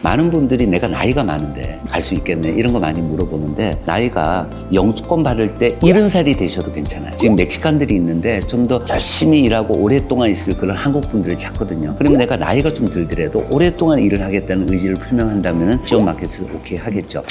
많은 분들이 내가 나이가 많은데 갈 수 있겠네 이런 거 많이 물어보는데 나이가 영주권 받을 때 70살이 되셔도 괜찮아요. 지금 멕시칸들이 있는데 좀 더 열심히 일하고 오랫동안 있을 그런 한국 분들을 찾거든요. 그러면 내가 나이가 좀 들더라도 오랫동안 일을 하겠다는 의지를 표명한다면 시험마켓을 오케이 하겠죠.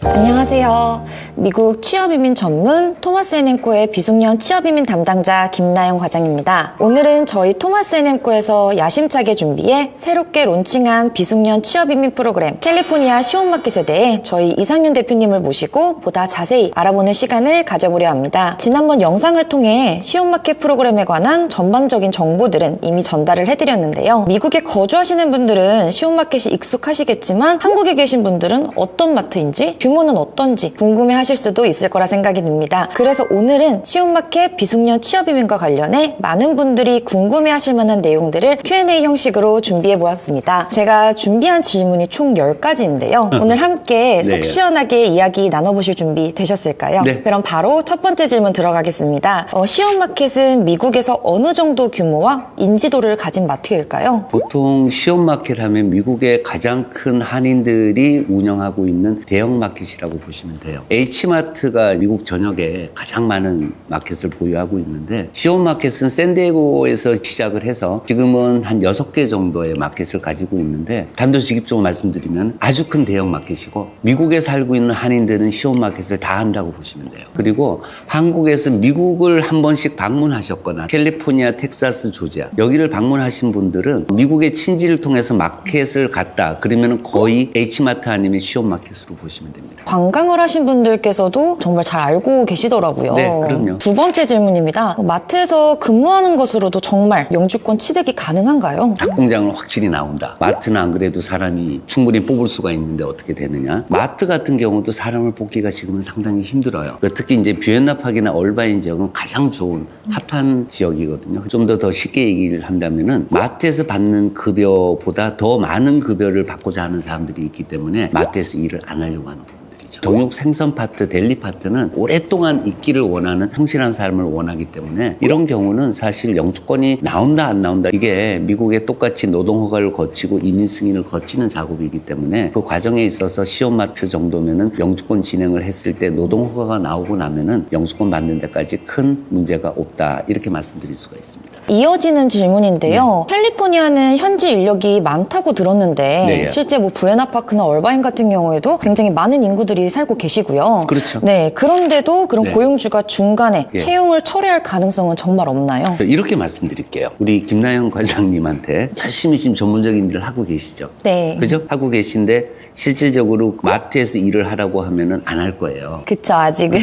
안녕하세요. 미국 취업이민 전문 토마스 앤&코의 비숙련 취업이민 담당자 김나영 과장입니다. 오늘은 저희 토마스 앤&코에서 야심차게 준비해 새롭게 론칭한 비숙련 취업이민 프로그램 캘리포니아 시온마켓에 대해 저희 이상윤 대표님을 모시고 보다 자세히 알아보는 시간을 가져보려 합니다. 지난번 영상을 통해 시온마켓 프로그램에 관한 전반적인 정보들은 이미 전달을 해드렸는데요. 미국에 거주하시는 분들은 시온마켓이 익숙하시겠지만 한국에 계신 분들은 어떤 마트인지 규모는 어떤지 궁금해하실 수도 있을 거라 생각이 듭니다. 그래서 오늘은 시온마켓 비숙련 취업이민과 관련해 많은 분들이 궁금해하실 만한 내용들을 Q&A 형식으로 준비해보았습니다. 제가 준비한 질문이 총 10가지인데요. 오늘 함께 속 시원하게 이야기 나눠보실 준비 되셨을까요? 네. 그럼 바로 첫 번째 질문 들어가겠습니다. 시온마켓은 미국에서 어느 정도 규모와 인지도를 가진 마트일까요? 보통 시온마켓 하면 미국의 가장 큰 한인들이 운영하고 있는 대형 마켓이라고 보시면 돼요. H마트가 미국 전역에 가장 많은 마켓을 보유하고 있는데 시온마켓은 샌디에고에서 시작을 해서 지금은 한 6개 정도의 마켓을 가지고 있는데 단도직입적으로 말씀드리면 아주 큰 대형 마켓이고 미국에 살고 있는 한인들은 시온마켓을 다 한다고 보시면 돼요. 그리고 한국에서 미국을 한 번씩 방문하셨거나 캘리포니아, 텍사스, 조지아 여기를 방문하신 분들은 미국의 친지를 통해서 마켓을 갔다 그러면 거의 H마트 아니면 시온마켓으로 보시면 됩니다. 관광을 하신 분들께서도 정말 잘 알고 계시더라고요. 네, 그럼요. 두 번째 질문입니다. 마트에서 근무하는 것으로도 정말 영주권 취득이 가능한가요? 닭공장은 확실히 나온다. 마트는 안 그래도 사람이 충분히 뽑을 수가 있는데 어떻게 되느냐. 마트 같은 경우도 사람을 뽑기가 지금은 상당히 힘들어요. 특히 이제 뷰엔나팍이나 얼바인 지역은 가장 좋은 핫한 지역이거든요. 좀 더 쉽게 얘기를 한다면은 마트에서 받는 급여보다 더 많은 급여를 받고자 하는 사람들이 있기 때문에 마트에서 일을 안 하려고 하는 부분. 정육 생선 파트, 델리 파트는 오랫동안 있기를 원하는 성실한 삶을 원하기 때문에 이런 경우는 사실 영주권이 나온다 안 나온다 이게 미국에 똑같이 노동허가를 거치고 이민 승인을 거치는 작업이기 때문에 그 과정에 있어서 시온마트 정도면은 영주권 진행을 했을 때 노동허가가 나오고 나면은 영주권 받는 데까지 큰 문제가 없다 이렇게 말씀드릴 수가 있습니다. 이어지는 질문인데요. 캘리포니아는 현지 인력이 많다고 들었는데 실제 뭐 부에나파크나 얼바인 같은 경우에도 굉장히 많은 인구들이 살고 계시고요. 그렇죠. 네, 그런데도 그런 고용주가 중간에 채용을 철회할 가능성은 정말 없나요? 이렇게 말씀드릴게요. 우리 김나영 과장님한테 열심히 지금 전문적인 일을 하고 계시죠? 네. 그죠? 하고 계신데 실질적으로 마트에서 일을 하라고 하면은 안 할 거예요. 그쵸, 아직은.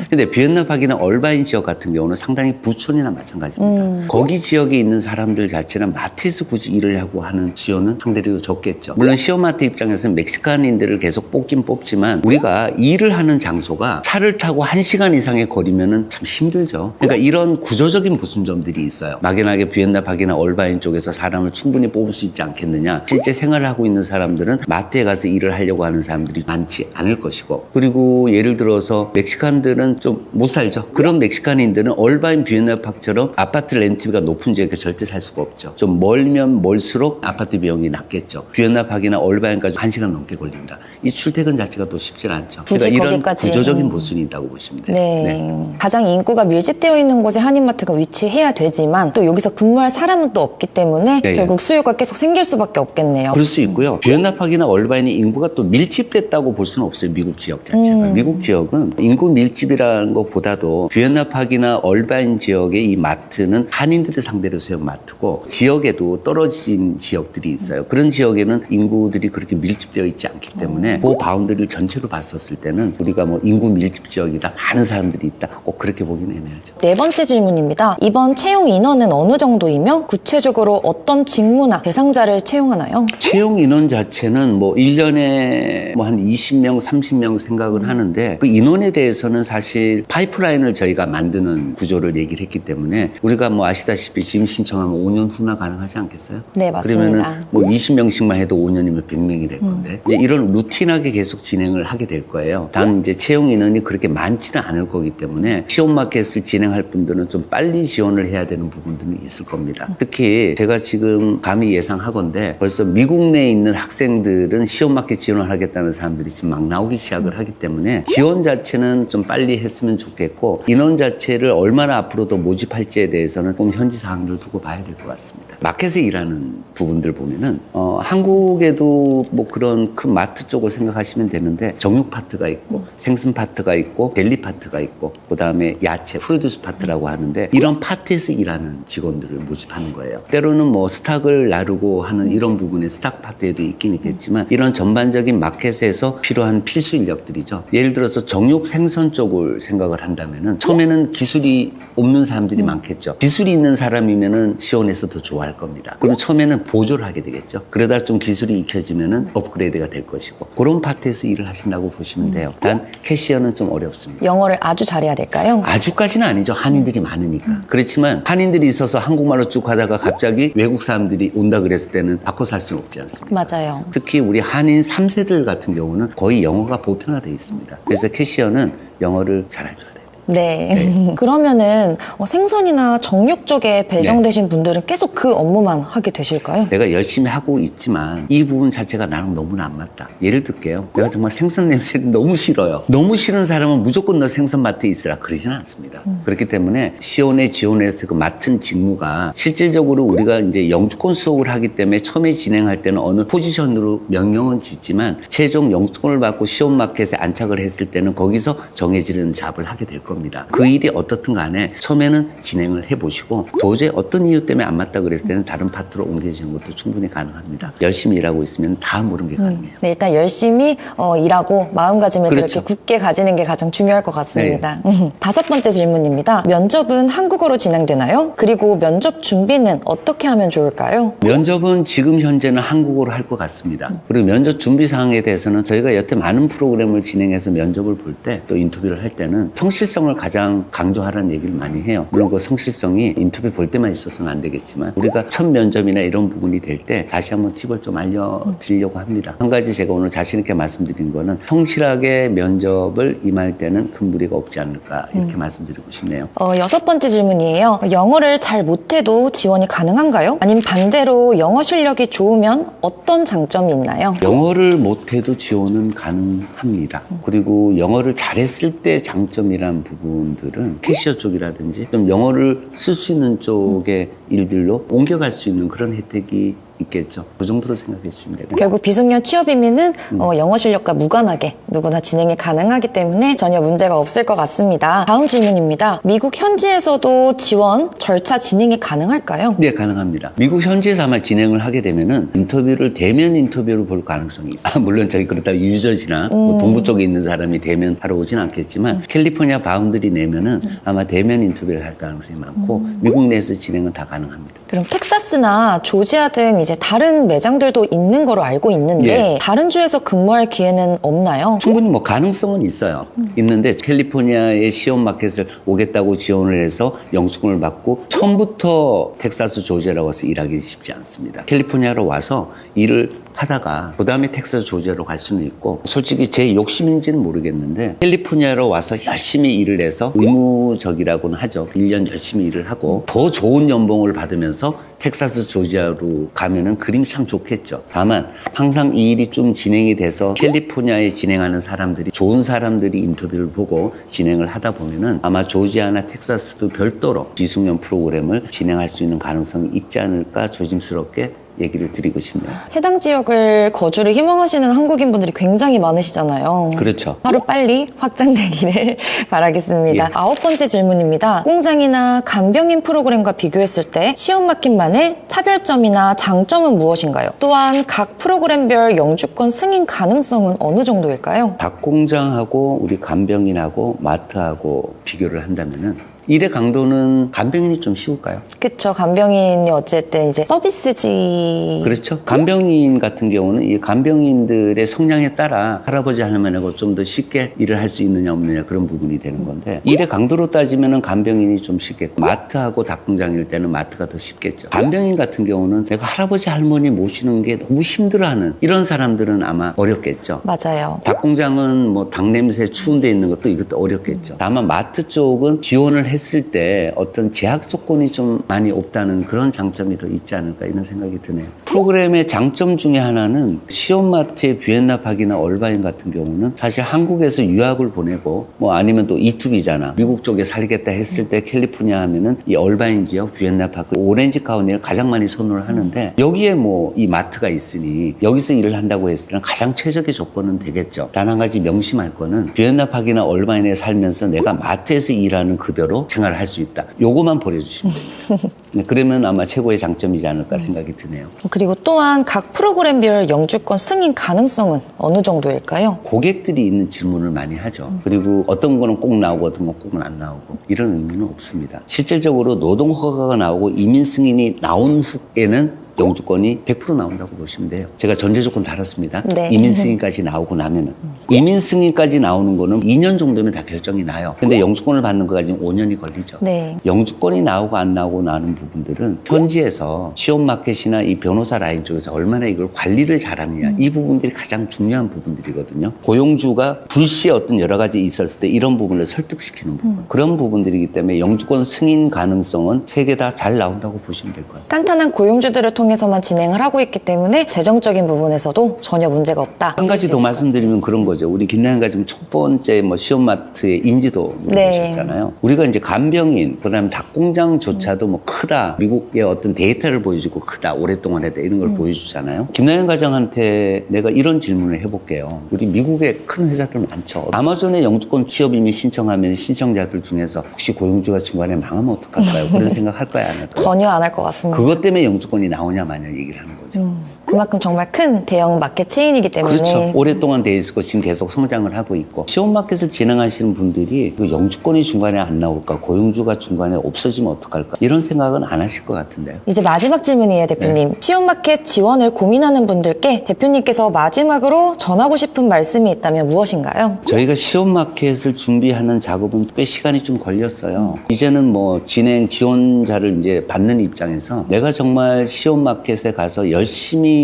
근데 비엔나팍이나 얼바인 지역 같은 경우는 상당히 부촌이나 마찬가지입니다. 거기 지역에 있는 사람들 자체는 마트에서 굳이 일을 하고 하는 지원은 상대적으로 적겠죠. 물론 시오마트 입장에서는 멕시칸인들을 계속 뽑긴 뽑지만 우리가 일을 하는 장소가 차를 타고 1시간 이상의 거리면은 참 힘들죠. 그러니까 이런 구조적인 모순점들이 있어요. 막연하게 비엔나팍이나 얼바인 쪽에서 사람을 충분히 뽑을 수 있지 않겠느냐. 실제 생활을 하고 있는 사람들은 마트에 가서 일을 하려고 하는 사람들이 많지 않을 것이고 그리고 예를 들어서 멕시칸들은 좀 못 살죠. 그런 멕시칸인들은 얼바인 비엔나팍처럼 아파트 렌트비가 높은 지역에 절대 살 수가 없죠. 좀 멀면 멀수록 아파트 비용이 낮겠죠. 비엔나팍이나 얼바인까지 1시간 넘게 걸린다. 이 출퇴근 자체가 또 쉽지 않죠. 굳이 그러니까 이런 거기까지. 구조적인 모순이 있다고 보시면 돼요. 네. 가장 인구가 밀집되어 있는 곳에 한인마트가 위치해야 되지만 또 여기서 근무할 사람은 또 없기 때문에 결국 수요가 계속 생길 수밖에 없겠네요. 그럴 수 있고요. 비엔나팍이나 얼바인이 인구가 또 밀집됐다고 볼 수는 없어요. 미국 지역 자체가. 미국 지역은 인구 밀집이라는 것보다도 비엔나팍이나 얼바인 지역의 이 마트는 한인들을 상대로 세운 마트고 지역에도 떨어진 지역들이 있어요. 그런 지역에는 인구들이 그렇게 밀집되어 있지 않기 때문에 그 바운드리를 전체로 봤었을 때는 우리가 뭐 인구 밀집 지역이다, 많은 사람들이 있다, 꼭 그렇게 보기는 애매하죠. 네 번째 질문입니다. 이번 채용 인원은 어느 정도이며 구체적으로 어떤 직무나 대상자를 채용하나요? 채용 인원 자체는 뭐 1년에 1년에 뭐 한 20명, 30명 생각을 하는데 그 인원에 대해서는 사실 파이프라인을 저희가 만드는 구조를 얘기를 했기 때문에 우리가 뭐 아시다시피 지금 신청하면 5년 후나 가능하지 않겠어요? 네, 맞습니다. 그러면은 뭐 20명씩만 해도 5년이면 100명이 될 건데 이제 이런 루틴하게 계속 진행을 하게 될 거예요. 단 이제 채용 인원이 그렇게 많지는 않을 거기 때문에 시험 마켓을 진행할 분들은 좀 빨리 지원을 해야 되는 부분들은 있을 겁니다. 특히 제가 지금 감히 예상하건대 벌써 미국 내에 있는 학생들은 시험 마켓 지원을 하겠다는 사람들이 지금 막 나오기 시작을 하기 때문에 지원 자체는 좀 빨리 했으면 좋겠고 인원 자체를 얼마나 앞으로 더 모집할지에 대해서는 좀 현지 사항을 두고 봐야 될 것 같습니다. 마켓에 일하는 부분들 보면은 한국에도 뭐 그런 큰 마트 쪽을 생각하시면 되는데 정육 파트가 있고 생선 파트가 있고 델리 파트가 있고 그다음에 야채 프로듀스 파트라고 하는데 이런 파트에서 일하는 직원들을 모집하는 거예요. 때로는 뭐 스탁을 나르고 하는 이런 부분에 스탁 파트에도 있긴 있겠지만 이런 전반적인 마켓에서 필요한 필수 인력들이죠. 예를 들어서 정육 생선 쪽을 생각을 한다면은 처음에는 기술이 없는 사람들이 많겠죠. 기술이 있는 사람이면은 지원해서 더 좋아할 겁니다. 그럼 처음에는 보조를 하게 되겠죠. 그러다 좀 기술이 익혀지면은 업그레이드가 될 것이고 그런 파트에서 일을 하신다고 보시면 돼요. 단 캐시어는 좀 어렵습니다. 영어를 아주 잘해야 될까요? 아주까지는 아니죠. 한인들이 많으니까. 그렇지만 한인들이 있어서 한국말로 쭉 하다가 갑자기 외국 사람들이 온다 그랬을 때는 바꿔 살 수는 없지 않습니까? 맞아요. 특히 우리 한인 3세들 같은 경우는 거의 영어가 보편화되어 있습니다. 그래서 캐시어는 영어를 잘 알줘야 돼요. 네. 그러면은 생선이나 정육 쪽에 배정되신 분들은 계속 그 업무만 하게 되실까요? 내가 열심히 하고 있지만 이 부분 자체가 나랑 너무나 안 맞다. 예를 들게요. 내가 정말 생선 냄새를 너무 싫어요. 너무 싫은 사람은 무조건 너 생선 마트에 있으라 그러지는 않습니다. 그렇기 때문에 시온에 지원해서 그 맡은 직무가 실질적으로 우리가 이제 영주권 수업을 하기 때문에 처음에 진행할 때는 어느 포지션으로 명령은 짓지만 최종 영주권을 받고 시온 마켓에 안착을 했을 때는 거기서 정해지는 잡을 하게 될 겁니다. 그 일이 어떻든 간에 처음에는 진행을 해보시고 도저히 어떤 이유 때문에 안 맞다 그랬을 때는 다른 파트로 옮겨지는 것도 충분히 가능합니다. 열심히 일하고 있으면 다 모르는 게 가능해요. 네, 일단 열심히 일하고 마음가짐을 그렇죠. 그렇게 굳게 가지는 게 가장 중요할 것 같습니다. 5번째 질문입니다. 면접은 한국어로 진행되나요? 그리고 면접 준비는 어떻게 하면 좋을까요? 면접은 지금 현재는 한국어로 할 것 같습니다. 그리고 면접 준비 사항에 대해서는 저희가 여태 많은 프로그램을 진행해서 면접을 볼 때 또 인터뷰를 할 때는 성실성을 가장 강조하라는 얘기를 많이 해요. 물론 그 성실성이 인터뷰 볼 때만 있어서는 안 되겠지만 우리가 첫 면접이나 이런 부분이 될 때 다시 한번 팁을 좀 알려드리려고 합니다. 한 가지 제가 오늘 자신 있게 말씀드린 거는 성실하게 면접을 임할 때는 큰 무리가 없지 않을까 이렇게 말씀드리고 싶네요. 6번째 질문이에요. 영어를 잘 못해도 지원이 가능한가요? 아니면 반대로 영어 실력이 좋으면 어떤 장점이 있나요? 영어를 못해도 지원은 가능합니다. 그리고 영어를 잘했을 때 장점이란 부분들은 캐시어 쪽이라든지 좀 영어를 쓸 수 있는 쪽의 일들로 옮겨갈 수 있는 그런 혜택이 있겠죠. 그 정도로 생각해 주시면 되고요. 결국 비숙련 취업이민은 영어 실력과 무관하게 누구나 진행이 가능하기 때문에 전혀 문제가 없을 것 같습니다. 다음 질문입니다. 미국 현지에서도 지원 절차 진행이 가능할까요? 네, 가능합니다. 미국 현지에서 아마 진행을 하게 되면은 인터뷰를 대면 인터뷰로 볼 가능성이 있어요. 물론 저희 그렇다 유저지나 뭐 동부 쪽에 있는 사람이 대면 하러 오진 않겠지만 캘리포니아 바운드리 내면은 아마 대면 인터뷰를 할 가능성이 많고 미국 내에서 진행은 다 가능합니다. 그럼 텍사스나 조지아 등 이제 다른 매장들도 있는 거로 알고 있는데 다른 주에서 근무할 기회는 없나요? 충분히 뭐 가능성은 있어요. 있는데 캘리포니아의 시험 마켓을 오겠다고 지원을 해서 영주권을 받고 처음부터 텍사스 조지아라고 와서 일하기 쉽지 않습니다. 캘리포니아로 와서 일을 하다가 그 다음에 텍사스 조지아로 갈 수는 있고 솔직히 제 욕심인지는 모르겠는데 캘리포니아로 와서 열심히 일을 해서 의무적이라고는 하죠. 1년 열심히 일을 하고 더 좋은 연봉을 받으면서 텍사스 조지아로 가면은 그림이 참 좋겠죠. 다만 항상 이 일이 좀 진행이 돼서 캘리포니아에 진행하는 사람들이 좋은 사람들이 인터뷰를 보고 진행을 하다 보면은 아마 조지아나 텍사스도 별도로 비숙련 프로그램을 진행할 수 있는 가능성이 있지 않을까 조심스럽게 얘기를 드리고 싶네요. 해당 지역을 거주를 희망하시는 한국인분들이 굉장히 많으시잖아요. 그렇죠. 하루 빨리 확장되기를 바라겠습니다. 예. 9번째 질문입니다. 공장이나 간병인 프로그램과 비교했을 때 시험 마켓만의 차별점이나 장점은 무엇인가요? 또한 각 프로그램별 영주권 승인 가능성은 어느 정도일까요? 닭공장하고 우리 간병인하고 마트하고 비교를 한다면은 일의 강도는 간병인이 좀 쉬울까요? 그쵸. 간병인이 어쨌든 이제 서비스지. 그렇죠. 간병인 같은 경우는 이 간병인들의 성향에 따라 할아버지 할머니하고 좀 더 쉽게 일을 할 수 있느냐 없느냐 그런 부분이 되는 건데 일의 강도로 따지면 간병인이 좀 쉽겠고 마트하고 닭공장일 때는 마트가 더 쉽겠죠. 간병인 같은 경우는 내가 할아버지 할머니 모시는 게 너무 힘들어하는 이런 사람들은 아마 어렵겠죠. 맞아요. 닭공장은 뭐 닭 냄새 추운 데 있는 것도 이것도 어렵겠죠. 다만 마트 쪽은 지원을 했을 때 어떤 제약 조건이 좀 많이 없다는 그런 장점이 더 있지 않을까 이런 생각이 드네요. 프로그램의 장점 중에 하나는 시온마트의 비엔나팍이나 얼바인 같은 경우는 사실 한국에서 유학을 보내고 뭐 아니면 또 E2B잖아. 미국 쪽에 살겠다 했을 때 캘리포니아 하면은 이 얼바인 지역 비엔나파크 오렌지 카운티를 가장 많이 선호를 하는데 여기에 뭐 이 마트가 있으니 여기서 일을 한다고 했을 때는 가장 최적의 조건은 되겠죠. 단 한 가지 명심할 거는 비엔나팍이나 얼바인에 살면서 내가 마트에서 일하는 급여로 생활을 할 수 있다. 요거만 버려주시면 됩니다. 그러면 아마 최고의 장점이지 않을까 생각이 드네요. 그리고 또한 각 프로그램별 영주권 승인 가능성은 어느 정도일까요? 고객들이 있는 질문을 많이 하죠. 그리고 어떤 거는 꼭 나오고 어떤 건 꼭은 안 나오고 이런 의미는 없습니다. 실질적으로 노동 허가가 나오고 이민 승인이 나온 후에는 영주권이 100% 나온다고 보시면 돼요. 제가 전제 조건 달았습니다. 네. 이민 승인까지 나오고 나면은. 이민 승인까지 나오는 거는 2년 정도면 다 결정이 나요. 근데 영주권을 받는 것까지는 5년이 걸리죠. 네. 영주권이 나오고 안 나오고 나는 부분들은 현지에서 시온마켓이나 이 변호사 라인 쪽에서 얼마나 이걸 관리를 잘하느냐 이 부분들이 가장 중요한 부분들이거든요. 고용주가 불시에 어떤 여러 가지 있었을 때 이런 부분을 설득시키는 부분 그런 부분들이기 때문에 영주권 승인 가능성은 세 개 다 잘 나온다고 보시면 될 것 같아요. 탄탄한 고용주들을 통해서만 진행을 하고 있기 때문에 재정적인 부분에서도 전혀 문제가 없다. 한 가지 더 말씀드리면 그런 거죠. 우리 김나영 과장님 첫 번째 뭐 시온마트의 인지도 물어보셨잖아요. 우리가 이제 간병인, 그다음에 닭공장조차도 뭐 크다. 미국의 어떤 데이터를 보여주고 크다. 오랫동안 했다. 이런 걸 보여주잖아요. 김나영 과장한테 내가 이런 질문을 해볼게요. 우리 미국에 큰 회사들 많죠. 아마존에 영주권 취업 이미 신청하면 신청자들 중에서 혹시 고용주가 중간에 망하면 어떡할까요? 그런 생각 할까요? 안 할까요? 전혀 안 할 것 같습니다. 그것 때문에 영주권이 나오냐 마냐 얘기를 하는 거죠. 그만큼 정말 큰 대형 마켓 체인이기 때문에 그렇죠. 오랫동안 돼 있고 지금 계속 성장을 하고 있고 시온마켓을 진행하시는 분들이 그 영주권이 중간에 안 나올까 고용주가 중간에 없어지면 어떡할까 이런 생각은 안 하실 것 같은데요. 이제 마지막 질문이에요, 대표님. 시온마켓 지원을 고민하는 분들께 대표님께서 마지막으로 전하고 싶은 말씀이 있다면 무엇인가요? 저희가 시온마켓을 준비하는 작업은 꽤 시간이 좀 걸렸어요. 이제는 뭐 진행 지원자를 이제 받는 입장에서 내가 정말 시온마켓에 가서 열심히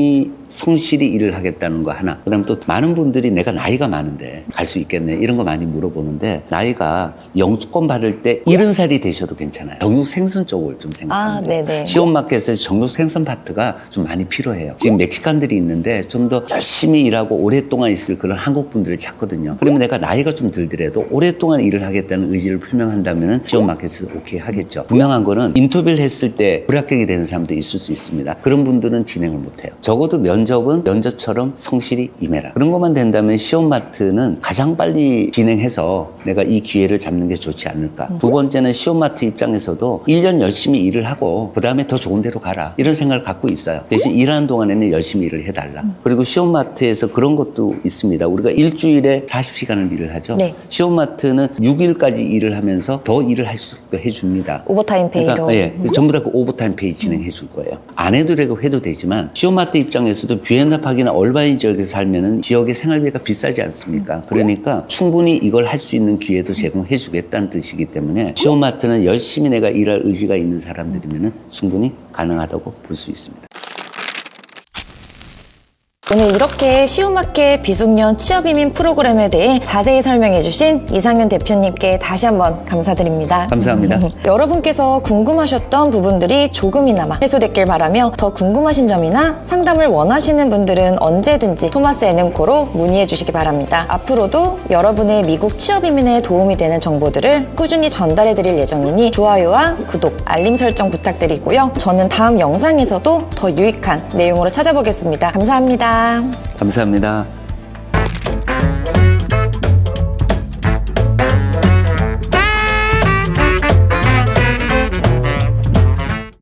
성실히 일을 하겠다는 거 하나. 그다음 또 많은 분들이 내가 나이가 많은데 갈 수 있겠네 이런 거 많이 물어보는데 나이가 영주권 받을 때 70살이 되셔도 괜찮아요. 정육 생선 쪽을 좀 생각하면 돼요. 네네. 시온마켓에서 정육 생선 파트가 좀 많이 필요해요. 지금 멕시칸들이 있는데 좀 더 열심히 일하고 오랫동안 있을 그런 한국 분들을 찾거든요. 그러면 내가 나이가 좀 들더라도 오랫동안 일을 하겠다는 의지를 표명한다면 시온마켓에서 오케이 하겠죠. 분명한 거는 인터뷰를 했을 때 불합격이 되는 사람도 있을 수 있습니다. 그런 분들은 진행을 못해요. 적어도 면접은 면접처럼 성실히 임해라. 그런 것만 된다면 시온마트는 가장 빨리 진행해서 내가 이 기회를 잡는 게 좋지 않을까. 두 번째는 시온마트 입장에서도 1년 열심히 일을 하고 그 다음에 더 좋은 데로 가라. 이런 생각을 갖고 있어요. 대신 일하는 동안에는 열심히 일을 해달라. 그리고 시온마트에서 그런 것도 있습니다. 우리가 일주일에 40시간을 일을 하죠. 네. 시온마트는 6일까지 일을 하면서 더 일을 할 수 있게 해줍니다. 오버타임 페이로. 예, 전부 다 그 오버타임 페이 진행해 줄 거예요. 안 해도 되고 해도 되지만 시온마트 입장에서도 비엔나팍이나 얼바인 지역에서 살면은 지역의 생활비가 비싸지 않습니까? 그러니까 충분히 이걸 할 수 있는 기회도 제공해 주겠다는 뜻이기 때문에 시온마트는 열심히 내가 일할 의지가 있는 사람들이면은 충분히 가능하다고 볼 수 있습니다. 오늘 이렇게 시온마켓 비숙련 취업이민 프로그램에 대해 자세히 설명해주신 이상윤 대표님께 다시 한번 감사드립니다. 감사합니다. 여러분께서 궁금하셨던 부분들이 조금이나마 해소됐길 바라며 더 궁금하신 점이나 상담을 원하시는 분들은 언제든지 토마스 NM코로 문의해 주시기 바랍니다. 앞으로도 여러분의 미국 취업이민에 도움이 되는 정보들을 꾸준히 전달해 드릴 예정이니 좋아요와 구독, 알림 설정 부탁드리고요. 저는 다음 영상에서도 더 유익한 내용으로 찾아보겠습니다. 감사합니다. 감사합니다.